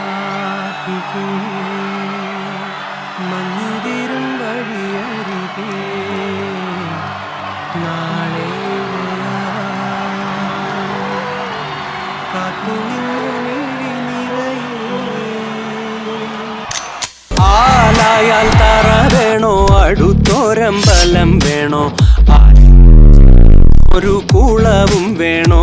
ആരാധികേ മഞ്ഞിതിരും വഴിയരികേ നാളെ ആലായാൽ തറ വേണോ അടുത്തോരമ്പലം വേണോ ഒരു കൂളവും വേണോ